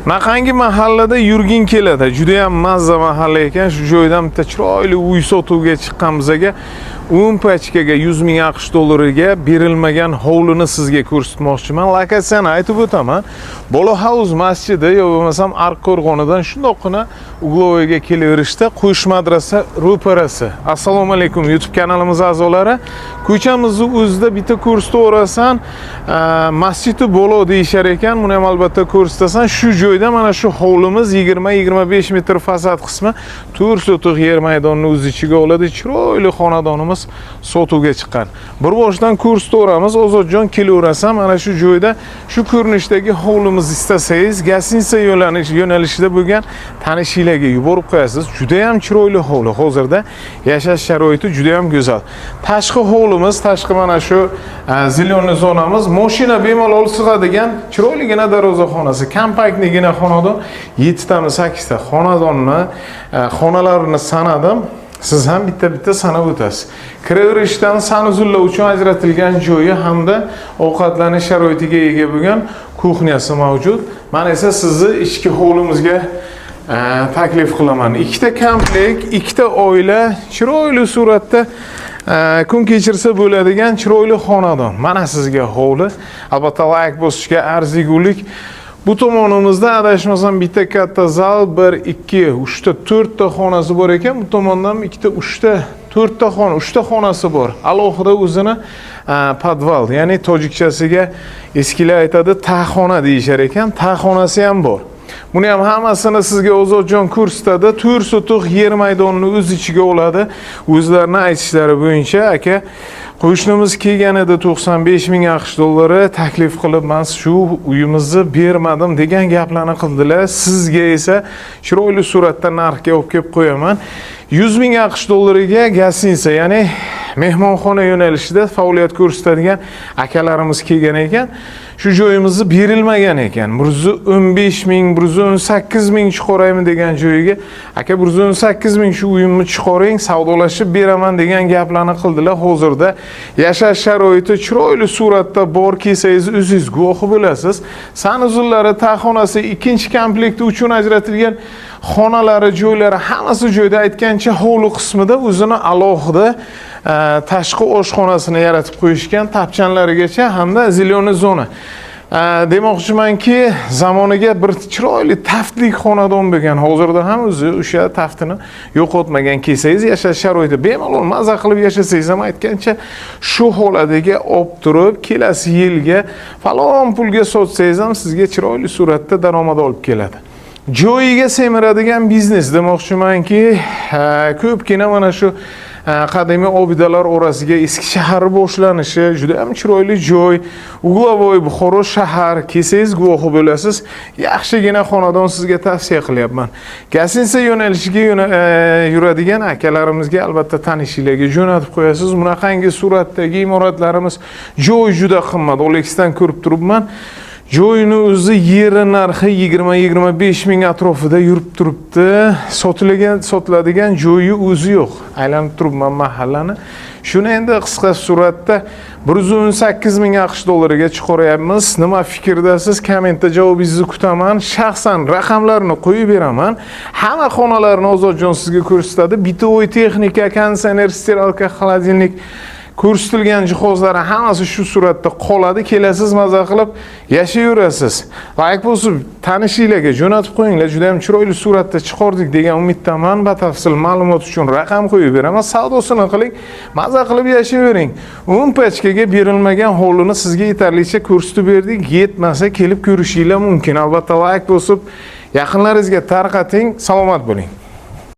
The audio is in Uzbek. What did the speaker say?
Naqangi mahallada yurgin keladi. Juda ham mazza mahalla ekan. Shu joydan bitta chiroyli uy sotuvga chiqqan bizaga 10 pachkaga 100 ming AQSh dollariga berilmagan hovlini sizga ko'rsatmoqchiman. Lokatsiyani aytib o'taman. Bolo House masjidi yo bo'lmasam Arqo'rg'onidan shundoqqina Uglovoyga kelaverishda Qo'sh madrasa ro'parasi. Assalomu alaykum YouTube kanalimiz a'zolari. Ko'chamizni o'zida bitta ko'rsatasan, masjidi Bolo deyishar ekan. Buni ham albatta ko'rsatasan. Shu joyda mana shu hovlimiz 20-25 metr fasad qismi 4 sotuq yer maydonini o'z ichiga oladi. Chiroyli xonadonimiz sotuvga chiqqan. Bir boshdan ko'rsataveramiz. Ozodjon kelaverasan, mana shu joyda shu ko'rinishdagi hovlimiz istasangiz, Gasinsa yo'nalishida bo'lgan tanishinglarga yuborib qo'yasiz. Juda ham chiroyli hovli. Hozirda yashash sharoiti juda ham go'zal. Tashqi hovlimiz, tashqi mana shu zilonli zonamiz, mashina bemalol sig'adigan chiroyligina darvozaxonasi, kompaktligina xonadon, 7 tami 8 ta xonadonni, xonalarini sanadim. Siz ham bitta sanab o'tasiz. Kiraverishdan sanuzullar uchun ajratilgan joyi hamda ovqatlanish sharoitiga ega bo'lgan kuxnyasi mavjud. Men esa sizni ichki hovlimizga taklif qilaman. Ikkita komplekt, ikkita oila, chiroyli suratda kun kechirsa bo'ladigan chiroyli xonadon. Mana sizga hovli. Albatta like bosishga arzigulik. Bu tomonimizda adashmasam bitta katta zal, 1, 2, 3 ta, 4 ta xonasi bor ekan. Bu tomondan 2 ta, 3 ta, 4 ta xona, 3 ta xonasi bor. Alohida o'zini podval, ya'ni tojikchasiga eskilar aytadi, taxona deyishar ekan. Taxonasi ham bor. Buni ham hammasini sizga Ozodjon ko'rsatadi. 4 sotuq yer maydonini o'z ichiga oladi. O'zlarining aytishlari bo'yicha aka qo'shnimiz kelganida 95 ming AQSh dollari taklif qilib, men shu uyimizni bermadim degan gaplarni qildilar. Sizga esa chiroyli suratda narxga olib kelib qo'yaman. 100 ming AQSh dollariga Gasinsa, ya'ni mehmonxona yo'nalishida faoliyat ko'rsatadigan akalarimiz kelgan ekan. Shu joyimizni berilmagan ekan. 115 ming, 118 ming chiqaraymi degan joyiga, aka 118 ming shu uyimni chiqaring, savdolashib beraman degan gaplarni qildilar. Hozirda yashash sharoiti chiroyli suratda bor, kelsangiz o'zingiz guvohi bo'lasiz. Sanuzullari, taxonasi, ikkinchi komplekti uchun ajratilgan xonalari, joylari hammasi joyda. Aytgancha hovli qismida o'zini alohida tashqi oshxonasini yaratib qo'yishgan, tapchanlarigacha hamda zilonli zona. Demoqchimanki, zamoniga bir chiroyli taftli xonadon bo'lgan. Hozirda ham o'zi o'sha taftini yo'qotmagan. Kelsangiz yashash sharoiti bemalol maza qilib yashasangiz ham aytgancha shu holatiga olib turib, kelasi yilga falon pulga sotsangiz ham sizga chiroyli suratda daromad olib keladi. Joyiga semiradigan biznes demoqchimanki, ko'pgina mana shu qadimiy obidalar orasiga eski shahar boshlanishi, juda ham chiroyli joy, Uglovoy, Buxoro shahar, kelsangiz guvohi bo'lasiz. Yaxshigina xonadon sizga tavsiya qilyapman. Gasinsa yo'nalishiga yuradigan akalarimizga albatta tanishinglarga jo'natib qo'yasiz. Bunaqangi suratdagi imoratlarimiz joy juda qimmat. Olexdan ko'rib turibman. Joyini o'zi yeri narxi 20-25 ming atrofida yurib turibdi. Sotiladigan joyi o'zi yo'q. Aylanib turibman mahallani. Shuni endi qisqa suratda 118 ming AQSh dollariga chiqaryapmiz. Nima fikrdasiz? Kommentda javobingizni kutaman. Shaxsan raqamlarni qo'yib beraman. Hamma xonalarni Ozodjon sizga ko'rsatadi. Bitovoy texnika, konditsioner, stiralka, xolodilnik ko'rsatilgan jihozlar hammasi shu suratda qoladi. Kelasiz, maza qilib yashayverasiz. Like bosib, tanishinglarga jo'natib qo'yinglar. Juda ham chiroyli suratda chiqardik degan umiddaman. Batafsil ma'lumot uchun raqam qo'yib beraman. Savdosini qiling, maza qilib yashayvering. 10 pachkaga berilmagan hovlini sizga yetarlicha ko'rsatib berdik. Yetmasa kelib ko'rishinglar mumkin. Albatta like bosib, yaqinlaringizga tarqating. Salomat bo'ling.